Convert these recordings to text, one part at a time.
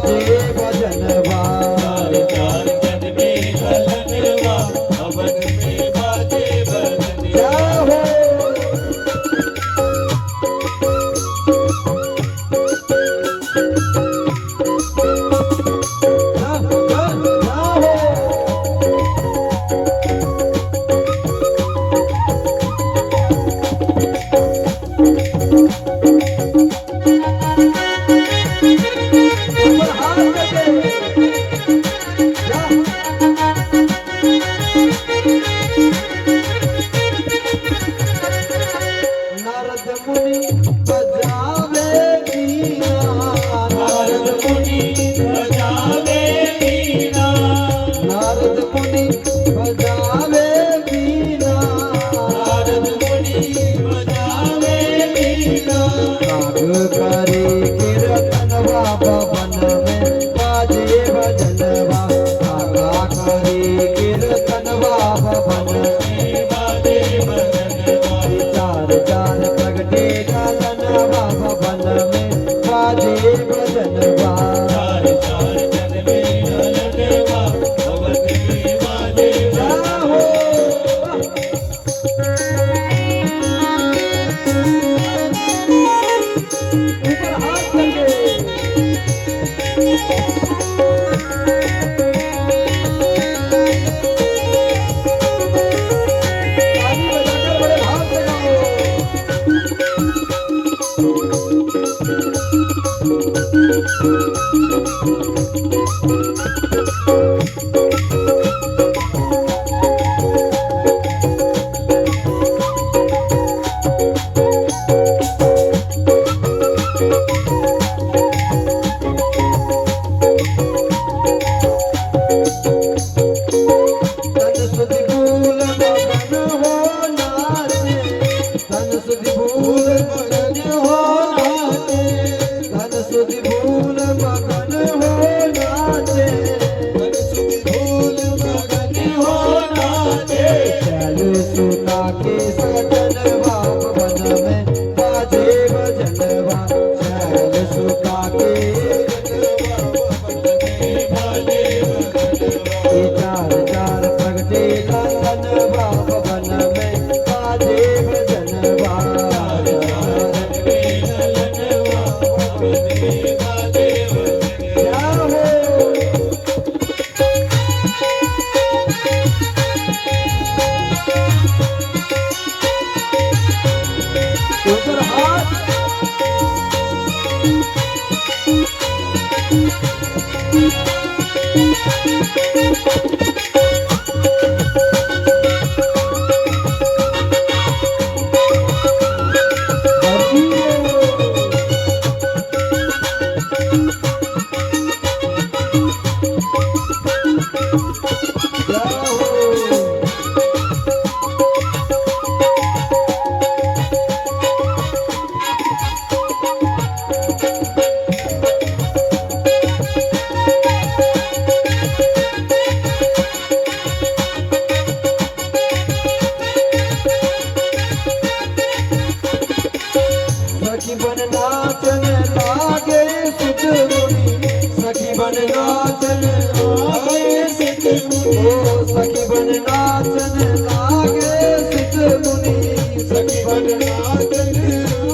बाजे भजनवा। चार चार जन में ललनवा हवन में बाजे भजनवा। जय हो नारद मुनि बजावे वीणा। नारद मुनि बजावे वीणा। नारद मुनि बजावे वीणा। नारद मुनि बजावे वीणा। राग करे कीर्तनवा भवन में बाजे भजनवा। राग करे कीर्तनवा भवन में बाजे भजनवा। चार चार प्रगटे लालनवा भवन में बाजे भजनवा। चार चार जन में ललनवा हवन में बाजे भजनवा। ऊपर हाथ करके ताली बजाकर बड़े भाव से गाओ। तन सुधि भूल मगन हो नाचे। तन सुधि भूल मगन हो नाचे। तन सुधि भूल मगन हो नाचे। मन सुधि भूल मगन हो नाचे। चल सुता के सजनवा भवन में बाजे भजनवा। चल सुता के बाजे भजनवा। चार चार प्रगटे लालनवा भवन में बाजे भजनवा। जय हो ऊपर हाथ सखी बन नाचन लागे सुत मुनि। सखी बन नाचन लागे सुत मुनि। ओ सखी बन नाचन लागे सुत मुनि। सखी बन नाचन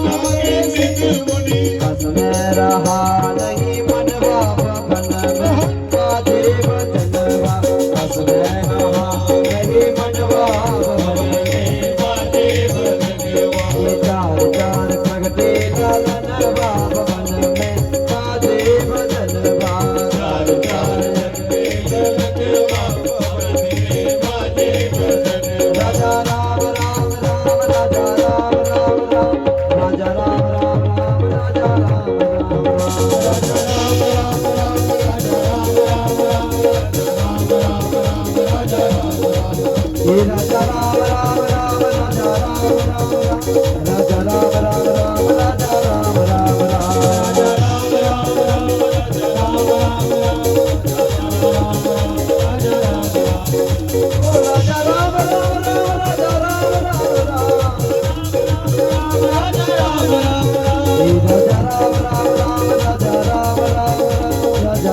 लागे सुत मुनि। बस में रहा नहीं मनवा भवन में बाजे भजनवा। बस में रहा नहीं मनवा भवन में बाजे भजनवा। चार चार प्रगटे लालनवा भवन में बाजे भजनवा। चार चार जन में ललनवा हवन में बाजे भजनवा। राजा राम राम राम राजा राम राम राम। राजा राम राम राम राजा राम राम राम। राजा राम राम राम राजा राम राम राम। राजा राम राम राम हे राजा राम राम राम राजा राम राम राम। राजा राम राम राम राजा राम राम राम। राजा राम राम राम राजा राम राम राम। राजा राम राम ओ राजा राम राम राम राजा राम राम राम। राजा राम राम राम हे राजा राम राम राम राजा राम राम राम।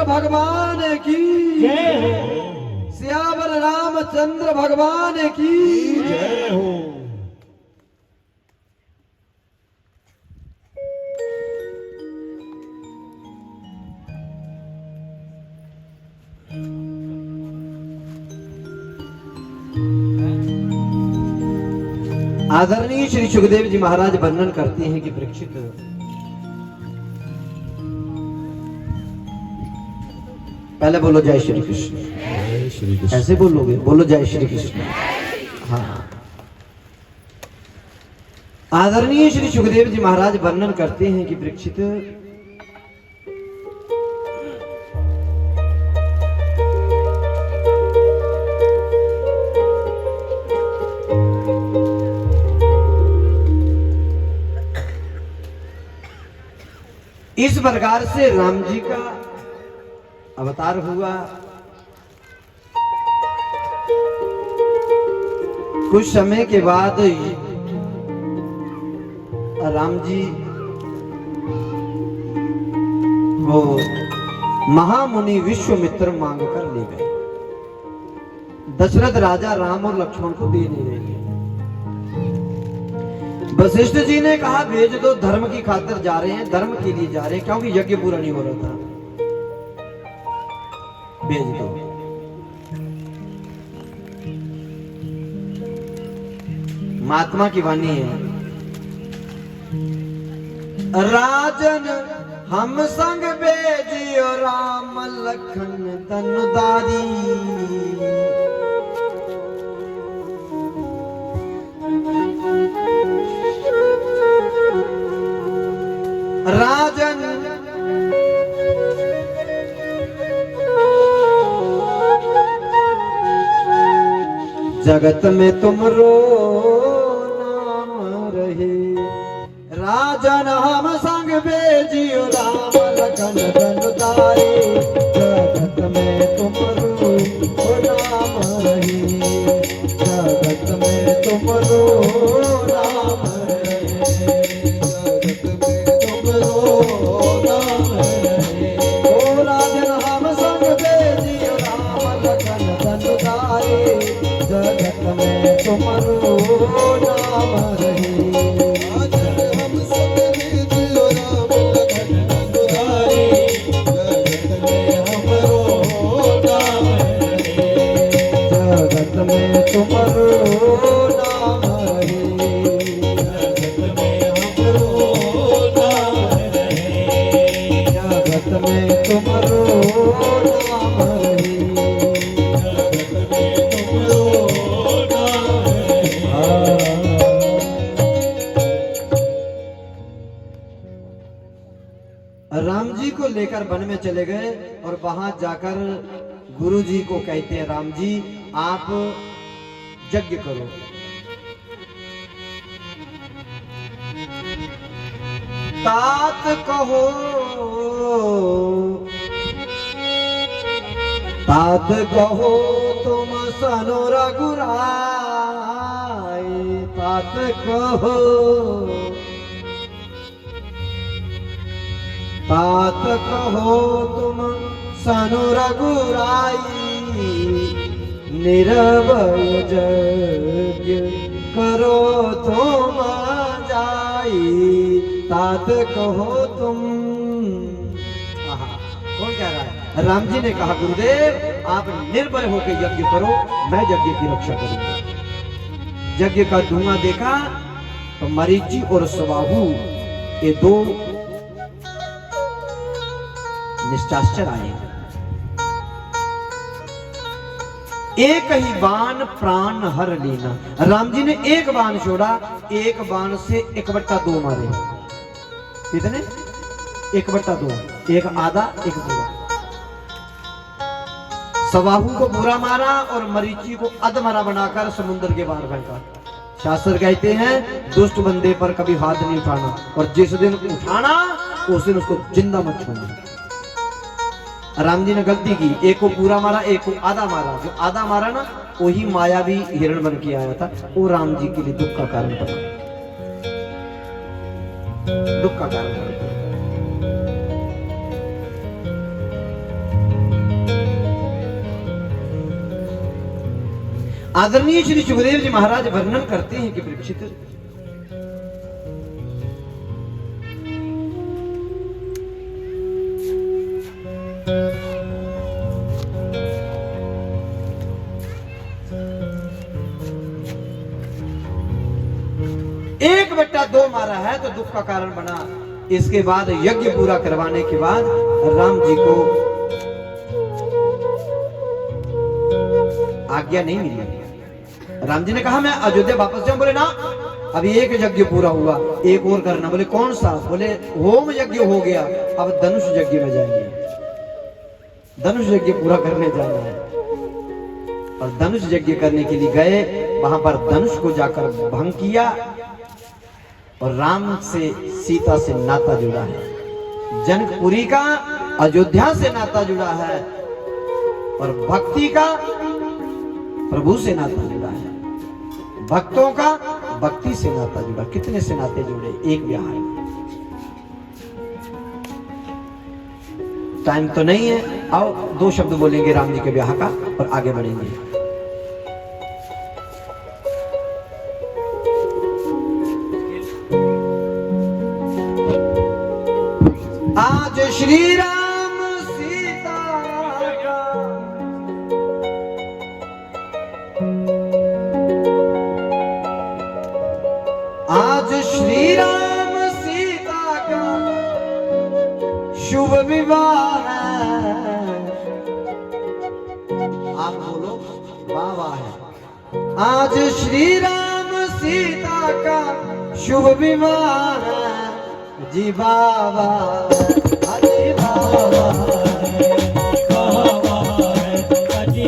भगवान की सियावर रामचंद्र भगवान की जय हो। आदरणीय श्री सुखदेव जी महाराज वर्णन करते हैं कि परीक्षित, पहले बोलो जय श्री कृष्ण। जय श्री कृष्ण। ऐसे बोलोगे, बोलो जय श्री कृष्ण। हाँ, आदरणीय श्री सुखदेव जी महाराज वर्णन करते हैं कि परीक्षित, इस प्रकार से राम जी का अवतार हुआ। कुछ समय के बाद राम जी वो महामुनि विश्वामित्र मांग कर ले गए। दशरथ राजा राम और लक्ष्मण को दे नहीं रहे। वशिष्ठ जी ने कहा भेज दो, धर्म की खातिर जा रहे हैं, धर्म के लिए जा रहे हैं, क्योंकि यज्ञ पूरा नहीं हो रहा था, भेज दो। महात्मा की वाणी है, राजन हम संग भेजियो राम लखन तनुदारी। राजन जगत में तुमरो नाम रहे, राजन हम संग भेजियो राम लखन तनुदारी। जगत में तुमरो नाम रहे, जगत में तुमरो नाम रहे, जगत में तुमरो नाम रहे। ओ राजन हम संग भेजियो राम लखन तनुदारी। जगत में तुमरो नाम रहे, राजन हम संग भेजियो राम लखन तनुदारी। जगत में हमरो नाम रहे, जगत में तुमरो नाम रहे, जगत में हमरो नाम रहे, जगत में तुमरो नाम रहे। जगत में तुमरो नाम रहे। राम जी को लेकर वन में चले गए और वहां जाकर गुरु जी को कहते हैं, राम जी आप यज्ञ करो। तात कहो, तात कहो तुम सनो रघुराई। तात कहो, तात कहो तुम सनु रघुराई। निरवय यज्ञ बात कहो तुम। आहा, कौन कह रहा है? राम जी ने कहा गुरुदेव आप निर्भय होकर यज्ञ करो, मैं यज्ञ की रक्षा करूंगा। यज्ञ का धुआं देखा तो मरीचि और स्वाहु ये दो निशाचर आए। एक ही बाण प्राण हर लेना। राम जी ने एक बाण छोड़ा, एक बाण से 1/2 मारे। कितने? 1/2, एक आधा एक पूरा। स्वाहु को पूरा मारा और मरीचि को अधमरा बनाकर समुद्र के बाहर फेंका। शास्त्र कहते हैं दुष्ट बंदे पर कभी हाथ नहीं उठाना, और जिस दिन उठाना उस दिन उसको जिंदा मत छोड़ना। राम जी ने गलती की, एक को पूरा मारा एक को आधा मारा। जो आधा मारा ना वही मायावी हिरण बन के आया था, वो राम जी के लिए दुख का कारण बना, दुख का कारण बना। आदरणीय श्री सुखदेव जी महाराज वर्णन करते हैं कि परीक्षित एक 1/2 मारा है तो दुख का कारण बना। इसके बाद यज्ञ पूरा करवाने के बाद राम जी को आज्ञा नहीं मिली। राम जी ने कहा मैं अयोध्या वापस जाऊं। बोले ना, अभी एक यज्ञ पूरा हुआ, एक और करना। बोले कौन सा? बोले होम यज्ञ हो गया, अब धनुष यज्ञ में जाएंगे। धनुष यज्ञ पूरा करने जाना है। और धनुष यज्ञ करने के लिए गए, वहां पर धनुष को जाकर भंग किया। और राम से सीता से नाता जुड़ा है, जनकपुरी का अयोध्या से नाता जुड़ा है, और भक्ति का प्रभु से नाता जुड़ा है, भक्तों का भक्ति से नाता जुड़ा। कितने से नाते जुड़े? एक ब्याह है। टाइम तो नहीं है, आओ 2 शब्द बोलेंगे राम जी के ब्याह का और आगे बढ़ेंगे। आज श्री राम सीता का आज श्री राम सीता का शुभ विवाह है। आप बोलो वाह वाह है। आज श्री राम सीता का शुभ विवाह है। जी बाबा अजी बाबा अजी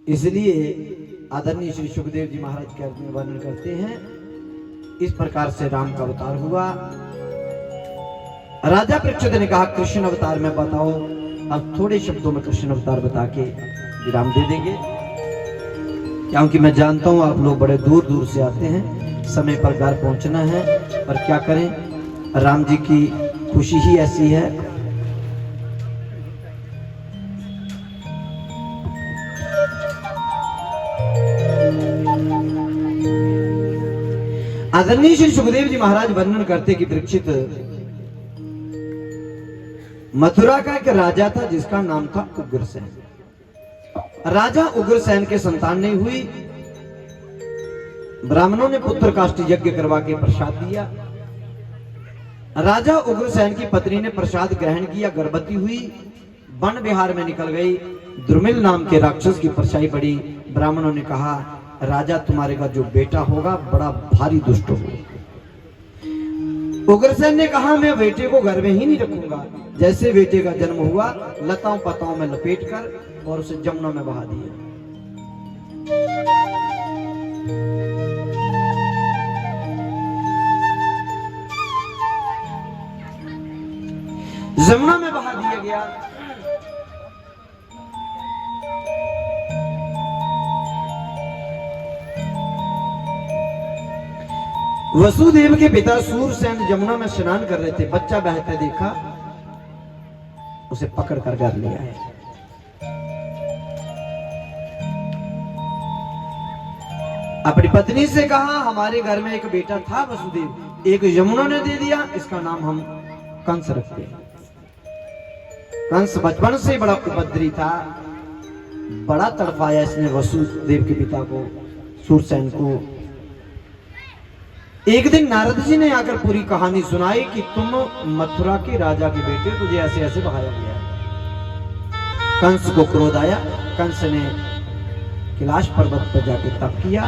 इसलिए आदरणीय श्री सुखदेव जी महाराज के अर्थ में वर्णन करते हैं, इस प्रकार से राम का अवतार हुआ। राजा परीक्षित ने कहा कृष्ण अवतार में बताओ। अब थोड़े शब्दों में कृष्ण अवतार बता के विराम दे देंगे, क्योंकि मैं जानता हूं आप लोग बड़े दूर दूर से आते हैं, समय पर घर पहुंचना है, पर क्या करें, राम जी की खुशी ही ऐसी है। आदरणीय श्री सुखदेव जी महाराज वर्णन करते कि परीक्षित, मथुरा का एक राजा था जिसका नाम था उग्रसेन। राजा उग्रसेन के संतान नहीं हुई। ब्राह्मणों ने पुत्र काष्ठ यज्ञ करवा के प्रसाद दिया। राजा उग्रसेन की पत्नी ने प्रसाद ग्रहण किया, गर्भवती हुई, वन विहार में निकल गई। द्रुमिल नाम के राक्षस की परछाई पड़ी। ब्राह्मणों ने कहा राजा तुम्हारे का जो बेटा होगा बड़ा भारी दुष्ट होगा। उग्रसेन ने कहा मैं बेटे को घर में ही नहीं रखूंगा। जैसे बेटे का जन्म हुआ लताओं पताओं में लपेटकर और उसे जमुना में बहा दिया। जमुना में बहा दिया गया। वसुदेव के पिता सूरसेन जमुना में स्नान कर रहे थे। बच्चा बहते देखा, उसे पकड़ कर घर ले आए। अपनी पत्नी से कहा हमारे घर में एक बेटा था वसुदेव, एक यमुना ने दे दिया, इसका नाम हम कंस रखते हैं। कंस बचपन से बड़ा उपद्रवी था, बड़ा तड़पाया इसने वसुदेव के पिता को, सूरसेन को। एक दिन नारद जी ने आकर पूरी कहानी सुनाई कि तुम मथुरा के राजा के बेटे, तुझे ऐसे ऐसे बहाया गया। कंस को क्रोध आया। कंस ने कैलाश पर्वत पर जाके तप किया,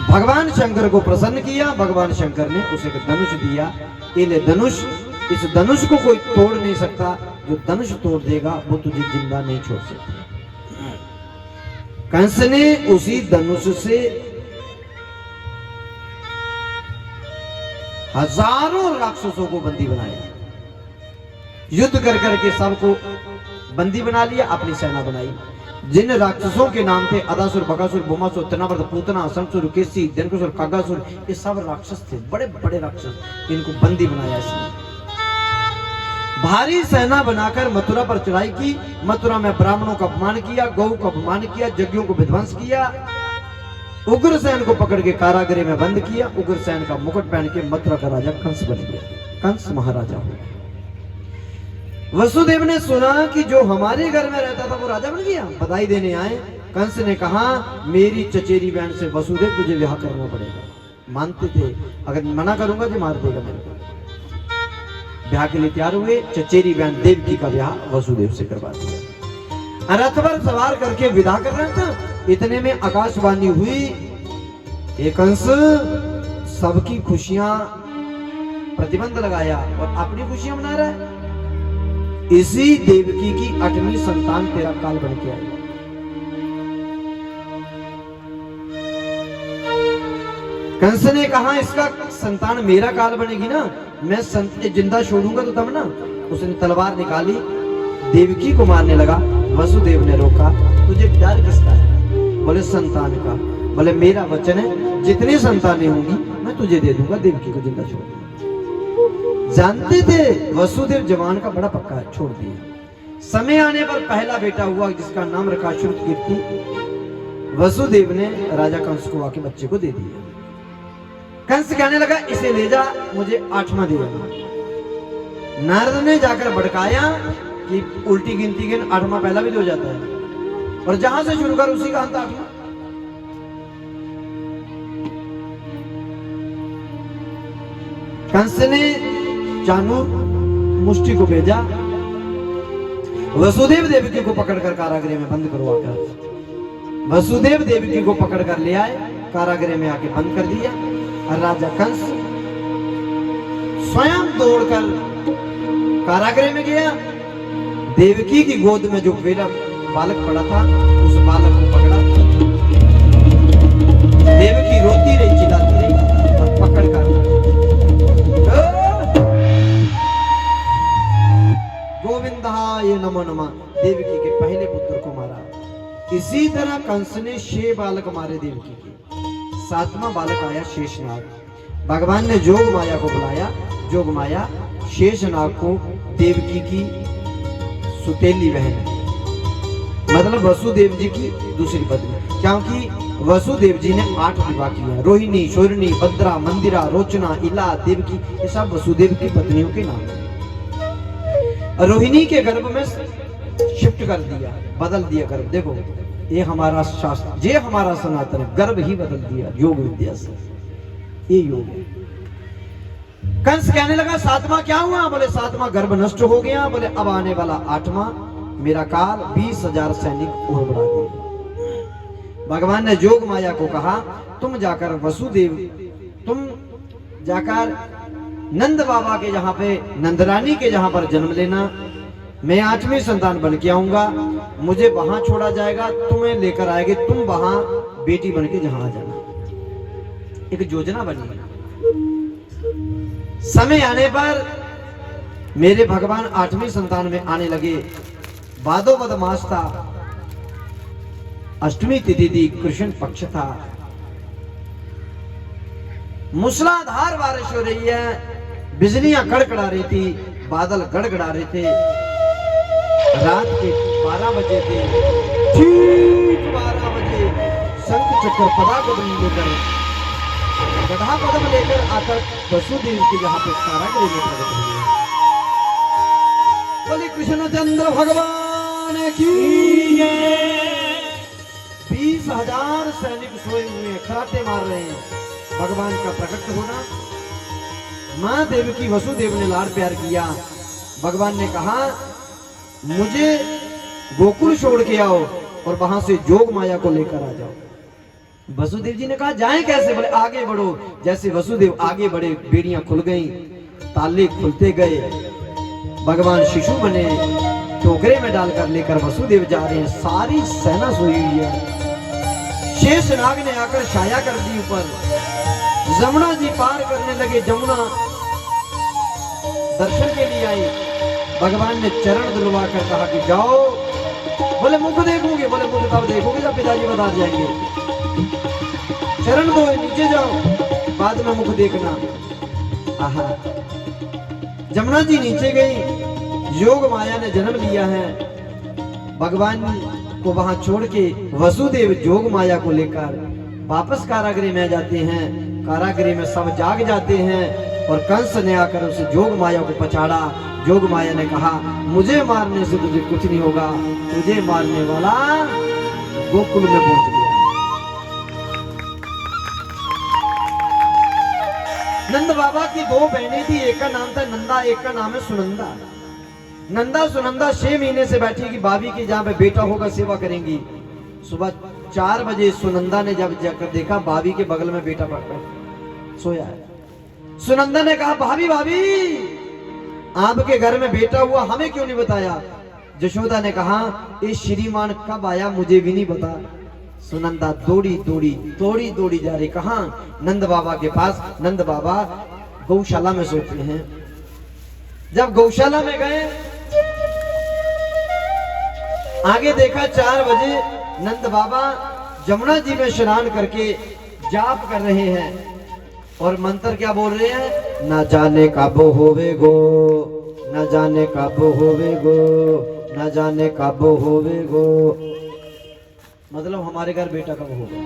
भगवान शंकर को प्रसन्न किया। भगवान शंकर ने उसे एक धनुष दिया। ये ले धनुष, इस धनुष को कोई तोड़ नहीं सकता, जो धनुष तोड़ देगा वो तुझे जिंदा नहीं छोड़ सकता। कंस ने उसी धनुष से हजारों राक्षसों को बंदी बनाया। युद्ध कर करके सबको बंदी बना लिया, अपनी सेना बनाई। जिन राक्षसों के नाम थे अदासुर, बकासुर, भौमासुर, तनावर्त, पूतना, शंखसुर, केसी, दंडकासुर, कागासुर, ये सब राक्षस थे, बड़े बड़े राक्षस। इनको बंदी बनाया इसने। भारी सेना बनाकर मथुरा पर चढ़ाई की। मथुरा में ब्राह्मणों का अपमान किया, गौ का अपमान किया, यज्ञों को विध्वंस किया। उग्रसेन को पकड़ के कारागृह में बंद किया। उग्रसेन का मुकुट पहन के मथुरा का राजा कंस बन गया। कंस महाराजा हो गया। वसुदेव ने सुना कि जो हमारे घर में रहता था वो राजा बन गया, बधाई देने आए। कंस ने कहा मेरी चचेरी बहन से वसुदेव तुझे ब्याह करना पड़ेगा। मानते थे, अगर मना करूंगा तो मार देगा मेरे को। ब्याह के लिए तैयार हुए। चचेरी बहन देवकी का ब्याह वसुदेव से करवा दिया। रथ पर सवार करके विदा कर रहा था, इतने में आकाशवाणी हुई, एक कंस सबकी खुशियां प्रतिबंध लगाया और अपनी खुशियां मना रहा है। इसी देवकी की 8वीं संतान तेरा काल बन के आई। कंस ने कहा इसका संतान मेरा काल बनेगी ना, मैं जिंदा छोड़ूंगा तो तब ना। उसने तलवार निकाली, देवकी को मारने लगा। वसुदेव ने रोका, तुझे डर किसका है? बोले संतान का। बोले मेरा वचन है जितनी संतानें होंगी मैं तुझे दे दूंगा, देवकी को जिंदा छोड़ दूंगा। जानते थे वसुदेव जवान का बड़ा पक्का है, छोड़ दिया। समय आने पर पहला बेटा हुआ जिसका नाम रखा श्रुतकीर्ति। वसुदेव ने राजा कंस को आके बच्चे को दे दिया। कंस कहने लगा इसे ले जा, मुझे 8वां दे देना। नारद ने जाकर भड़काया कि उल्टी गिनती गिन, 8वां पहला भी हो जाता है, और जहां से शुरू कर उसी का अंत 8वां। कंस ने चाणूर मुष्टि को भेजा। वसुदेव देवकी को पकड़कर कारागृह में बंद करवाकर वसुदेव देवकी को पकड़कर ले आए, कारागृह में आके बंद कर दिया। और राजा कंस स्वयं दौड़कर कारागृह में गया। देवकी की गोद में जो बेटा बालक पड़ा था उस बालक को पकड़ा। देवकी रोती रही, चिल्लाती रही और पकड़कर गोविंदाय नमो नमः देवकी के पहले पुत्र को मारा। इसी तरह कंस ने 6 बालक मारे देवकी के। 7वां बालक आया शेषनाग। भगवान ने जोग माया को बुलाया। जोग माया शेषनाग को देवकी की सुतेली बहन, मतलब वसुदेव जी की दूसरी पत्नी, क्योंकि वसुदेव जी ने 8 विवाह किए। रोहिणी, शोरणी, भद्रा, मंदिरा, रोचना, इला, देवकी, ये सब वसुदेव की पत्नियों के नाम हैं। रोहिणी के गर्भ में शिफ्ट कर दिया, बदल दिया गर्भ। देखो ये हमारा शास्त्र, ये हमारा सनातन है, गर्भ ही बदल दिया योग विद्या से। ये योग है। कंस कहने लगा 7वां क्या हुआ? बोले 7वां गर्भ नष्ट हो गया। बोले अब आने वाला 8वां मेरा काल 20,000 सैनिक और बढ़ा दिए। भगवान ने जोग माया को कहा तुम जाकर वसुदेव, तुम जाकर नंद बाबा के जहां पे, नंदरानी के जहां पर जन्म लेना। मैं 8वीं संतान बन के आऊंगा, मुझे वहां छोड़ा जाएगा, तुम्हें लेकर आएंगे, तुम वहां बेटी बन के जहां आ जाना। एक योजना बनी। समय आने पर मेरे भगवान 8वीं संतान में आने लगे। भादोवद मास था, अष्टमी तिथि थी, कृष्ण पक्ष था। मूसलाधार बारिश हो रही है, बिजलियां कड़कड़ा रही थी, बादल गड़गड़ा रहे थे। रात के 12 बजे थे। ठीक 12 बजे शंख चक्र पदापद्म लेकर, गधा पद्म लेकर आकर वसुदेव के जहां पे कारागृह में प्रकट हुए। बोले कृष्णचंद्र भगवान की जय। 20,000 सैनिक सोए हुए हैं, खराटे मार रहे हैं। भगवान का प्रकट होना। मां देवकी वसुदेव ने लाड़ प्यार किया। भगवान ने कहा मुझे गोकुल छोड़ के आओ और वहां से जोग माया को लेकर आ जाओ। वसुदेव जी ने कहा जाएं कैसे? बोले आगे बढ़ो। जैसे वसुदेव आगे बढ़े बेड़ियां खुल गईं, ताले खुलते गए। भगवान शिशु बने, टोकरे में डालकर लेकर वसुदेव जा रहे हैं। सारी सेना सोई हुई है। शेष नाग ने आकर छाया कर दी ऊपर। जमुना जी पार करने लगे। जमुना दर्शन के लिए आई। भगवान ने चरण दिलवा कर कहा कि जाओ। बोले मुख देखोगे? बोले मुख तब देखोगे जब पिताजी बता जाएंगे। चरण दो, नीचे जाओ, बाद में मुख देखना। आहा, जमुना जी नीचे गई। योग माया ने जन्म लिया है। भगवान को वहां छोड़ के वसुदेव जोग माया को लेकर वापस कारागृह में जाते हैं। कारागृह में सब जाग जाते हैं और कंस ने आकर उसे जोग माया को पछाड़ा। जोग माया ने कहा मुझे मारने से तुझे कुछ नहीं होगा, तुझे मारने वाला गोकुल में पहुंच गया। नंद बाबा की दो बहनें थी, एक का नाम था नंदा, एक का नाम है सुनंदा। नंदा सुनंदा 6 महीने से बैठी कि भाभी की जहां पे बेटा होगा सेवा करेंगी। सुबह 4 बजे सुनंदा ने जब जाकर देखा भाभी के बगल में बेटा सोया है। सुनंदा ने कहा भाभी भाभी आपके घर में बेटा हुआ, हमें क्यों नहीं बताया? जशोदा ने कहा ये श्रीमान कब आया मुझे भी नहीं पता। सुनंदा दौड़ी दौड़ी जा रही। कहा? नंद बाबा के पास। नंद बाबा गौशाला में सोते हैं। जब गौशाला में गए, आगे देखा 4 बजे नंद बाबा जमुना जी में स्नान करके जाप कर रहे हैं और मंत्र क्या बोल रहे हैं? न जाने कब होवे गो, न जाने कब होवे गो, न जाने कब होवे गो। मतलब हमारे घर बेटा कब होगा।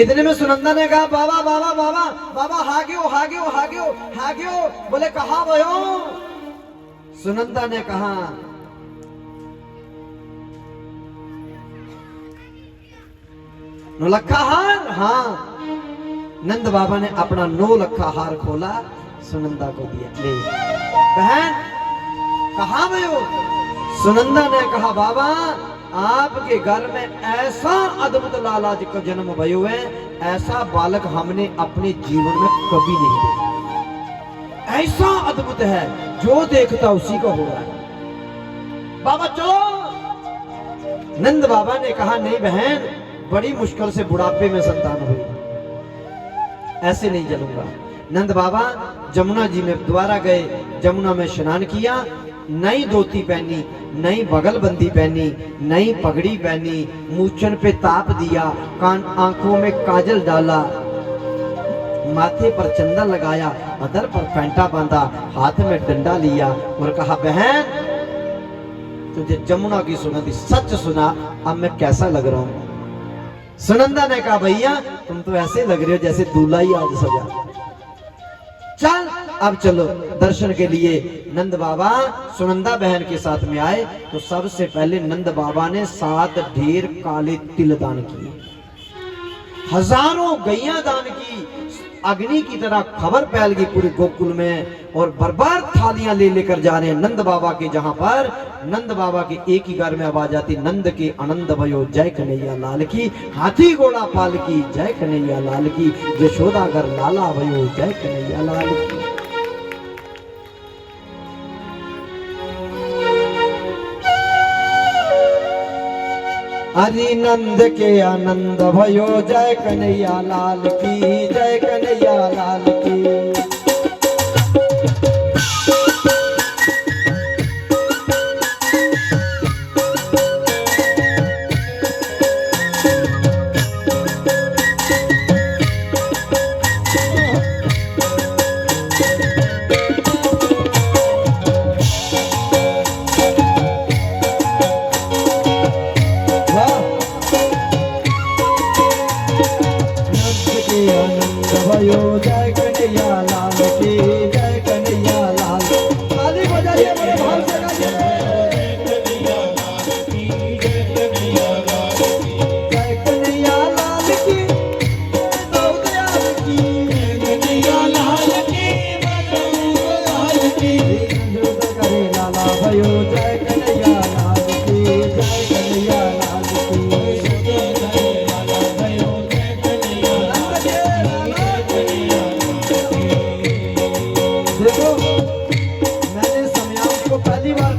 इतने में सुनंदा ने कहा बाबा बाबा बाबा बाबा हाग्यो हाग्यो हाग्यो हाग्यो। बोले कहा भयो? सुनंदा ने कहा नौलखा हार। हाँ। नंद बाबा ने अपना 9 लखा हार खोला, सुनंदा को दिया। ले बहन कहा भयो? सुनंदा ने कहा बाबा आपके घर में ऐसा अद्भुत लाला जी का जन्म भयो है, ऐसा बालक हमने अपने जीवन में कभी नहीं देखा। ऐसा अद्भुत है, जो देखता उसी को हो रहा है। बाबा चलो। नंद बाबा ने कहा नहीं बहन, बड़ी मुश्किल से बुढ़ापे में संतान हुई, ऐसे नहीं चलूंगा। नंद बाबा जमुना जी में दोबारा गए। जमुना में स्नान किया। नई धोती पहनी, नई बगलबंदी पहनी, नई पगड़ी पहनी, मूछन पे ताप दिया, कान आंखों में काजल डाला, माथे पर चंदन लगाया, अधर पर पैंटा बांधा, हाथ में डंडा लिया और कहा बहन तुझे जमुना की सुगंध सच सुना, अब मैं कैसा लग रहा हूं? सुनंदा ने कहा भैया तुम तो ऐसे लग रहे हो जैसे दूल्हा ही आज सजा। चल अब चलो दर्शन के लिए। नंद बाबा सुनंदा बहन के साथ में आए तो सबसे पहले नंद बाबा ने 7 ढेर काले तिल दान किए, हजारों गैया दान की। अग्नि की तरह खबर फैल गई पूरे गोकुल में और बर्बाद थालियां ले लेकर जा रहे हैं नंद बाबा के। जहां पर नंद बाबा के एक ही घर में आवाज आती नंद के आनंद भयो जय कन्हैया लाल की, हाथी घोड़ा पाल की जय कन्हैया लाल की, यशोदा घर लाला भयो जय कन्हैया लाल की। हरि नंद के आनंद भयो जय कन्हैया लाल की, जय कन्हैया लाल की। भयो जय कन्हैया लाल की, जय कन्हैया लाल।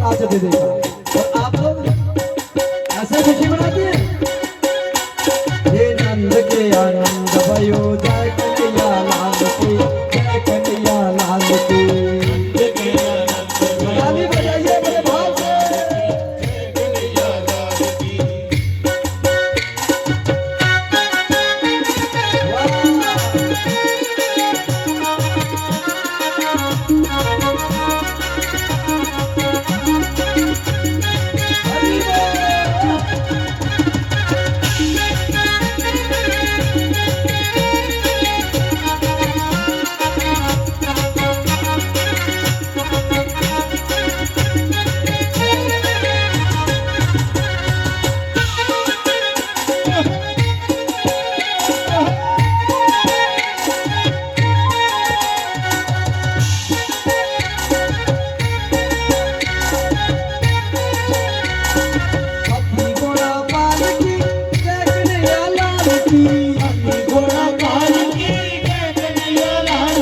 नाचते देखा। और आप लोग ऐसे खुशी मनाते हैं। ये नंद के आनंद भयो जय कन्हैया लाल की, जय कन्हैया लाल की। ताली बजाइए बड़े भाव से। अपनी घोड़ा पाल की जय कन्हैया लाल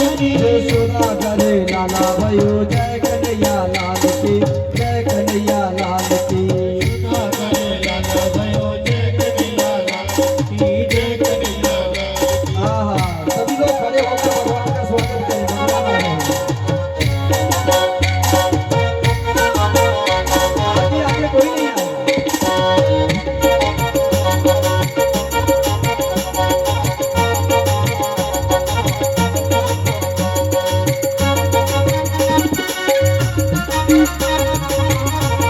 की, यशोदा करे लाला भयो जय कन्हैया लाल की, जय कन्हैया लाल की। आहा, सभी लोग खड़े होकर भगवान का स्वागत करें। भगवान आ रहे हैं। आगे आगे कोई नहीं आएगा।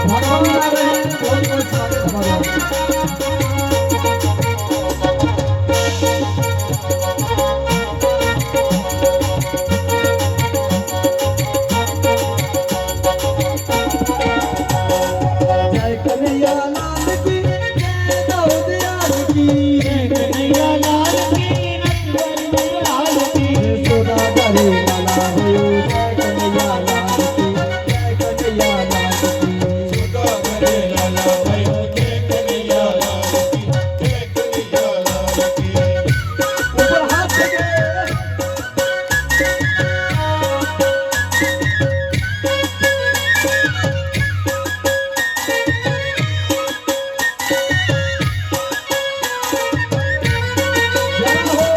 भगवान आ रहे हैं। बहुत बहुत स्वागत है भगवान का। जय कन्हैया लाल की, जय दाऊद यार की, यशोदा करे लाला भयो जय कन्हैया लाल की, जय कन्हैया लाल की। ऊपर हाथ लगे। जय हो।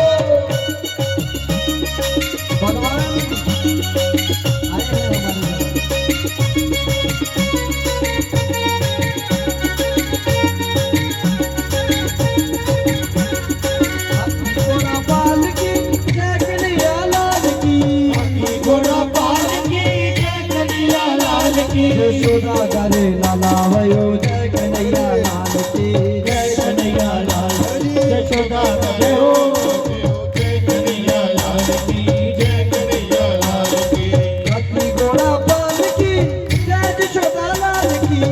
भगवान आए हैं हमारे घर। अपनी घोड़ा पाल की जय कन्हैया लाल की, यशोदा करे लाला भयो जय कन्हैया लाल की, जय कन्हैया लाल की। अपनी घोड़ा पाल की जय यशोदा लाल की,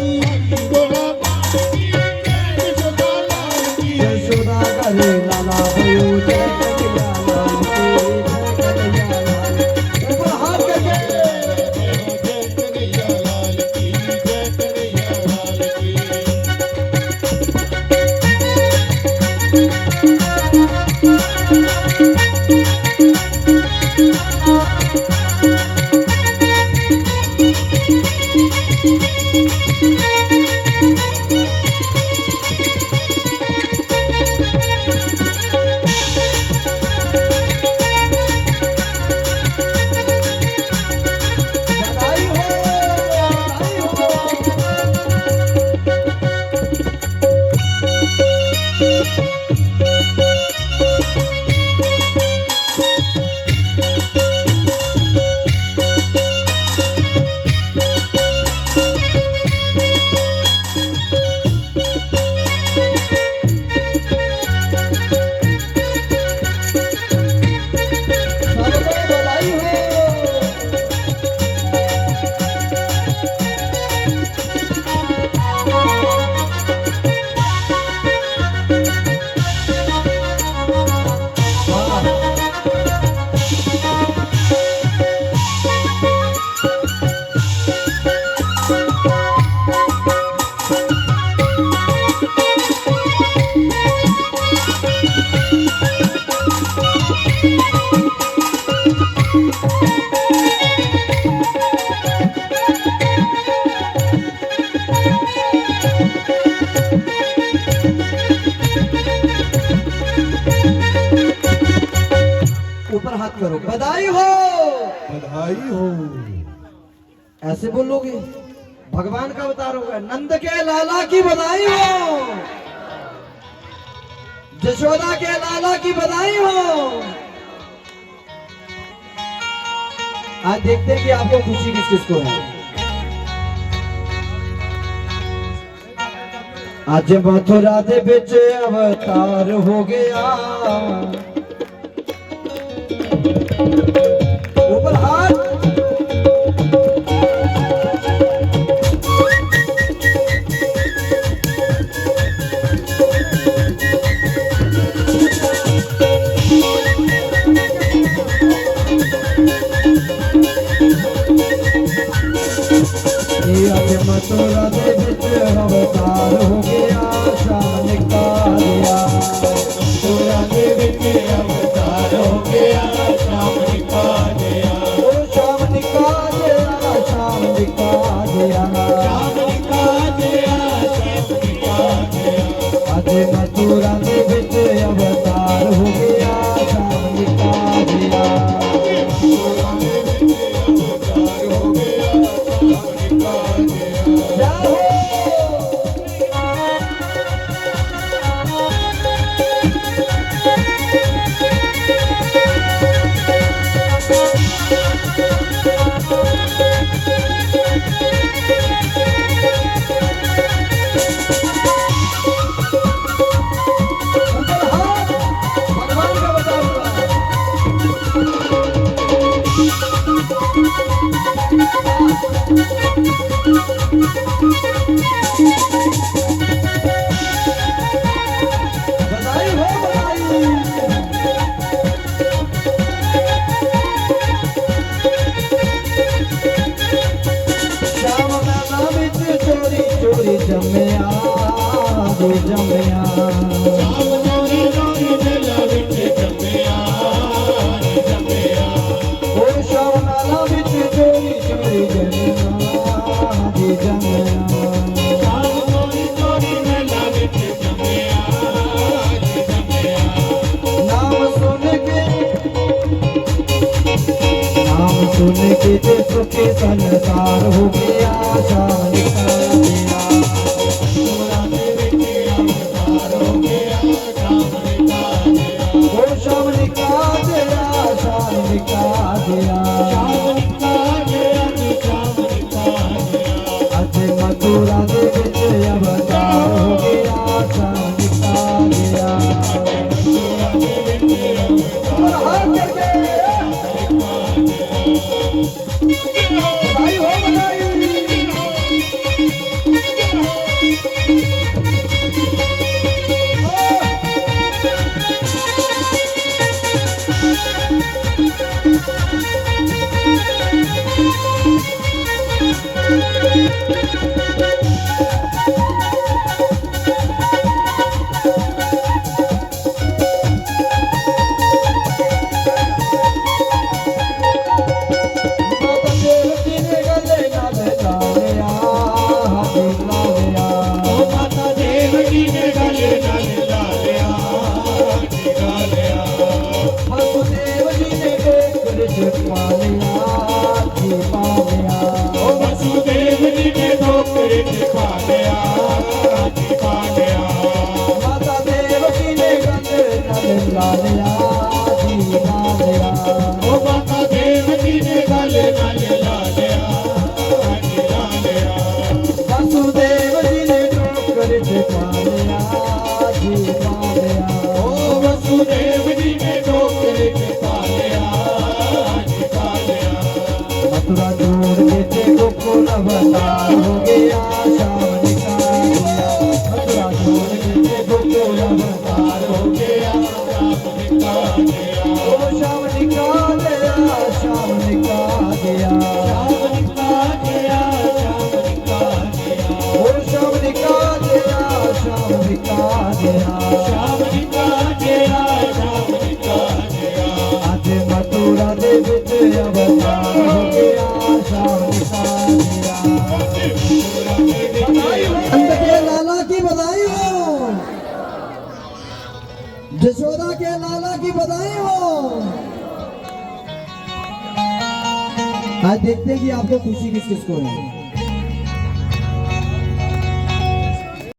यशोदा करे लाला भयो जय कन्हैया लाल की, जय कन्हैया लाल की। ऊपर हाथ करके। बधाई हो, बधाई हो। हाथ करो, बधाई हो। बधाई हो। ऐसे बोलोगे, भगवान का अवतार होगा। नंद के लाला की बधाई हो, यशोदा के लाला की बधाई हो। आज देखते हैं कि आपको खुशी किस किस को है। आज मथुरा दे बिच अवतार हो गया, ऊपर हाथ। आज मथुरा दे बिच अवतार हो गया, शाम का दिया। मथुरा दे बिच अवतार हो गया, शाम का दिया। ओ शाम का दिया, शाम का दिया, शाम का दिया, शाम का दिया। आज मथुरा दे बिच अवतार हो गया, शाम का दिया। मथुरा दे बिच अवतार हो गया, शाम का दिया। जय हो। भगवान का बता हुआ। बधाई हो, बधाई। श्याम मेला बिच चोरी चोरी जम्या, दो जम्या। शाम चोरी चोरी मेला बिच जम्मिया, जम्मिया। ओ श्याम मेला बिच चोरी चोरी जम्या, दो जम्या। शाम चोरी चोरी मेला बिच जम्मिया, जम्मिया। नाम सुन के ते सुखी संसार हो गया, शाम का दिया। मथुरा दे बिच अवतार हो गया, शाम का दिया। ओ शाम का दिया, शाम का दिया। शाम का दिया, शाम का दिया। आज मथुरा दे बिच अवतार हो गया, शाम का दिया। मथुरा दे बिच और हाथ करके बधाई हो, बधाई। माता देवकी ने गले नाल लालिया, हाथ लालिया। ओ माता देवकी ने गले नाल लालिया, टीका लिया। वसुदेव जी ने डोकर छिपा लिया, छिपा लिया। ओ वसुदेव जी ने ठोकर खा लिया, खा लिया। माता देवकी ने गले नाल लालिया, छिपा लिया। ओ माता देवकी ने गले नाल लालिया, टीका लिया। वसुदेव जी ने डोकर छिपा लिया, छिपा लिया। ओ वसुदेव जी ने ठोकर खा लिया, खा लिया। मथुरा छोड़ के ते गोकुल अवतार हो गया, शाम का दिया। मथुरा छोड़ के ते गोकुल अवतार हो गया, शाम का दिया। ओ शाम का दिया, शाम का दिया। शाम का दिया, शाम का दिया। ओ शाम का दिया, शाम का दिया। शाम का दिया, शाम का दिया। आज मथुरा दे बिच अवतार हो गया, शाम का दिया। नंद के लाला की बधाई हो, यशोदा के लाला की बधाई हो। आज देखते हैं कि आपको खुशी किस किस को है।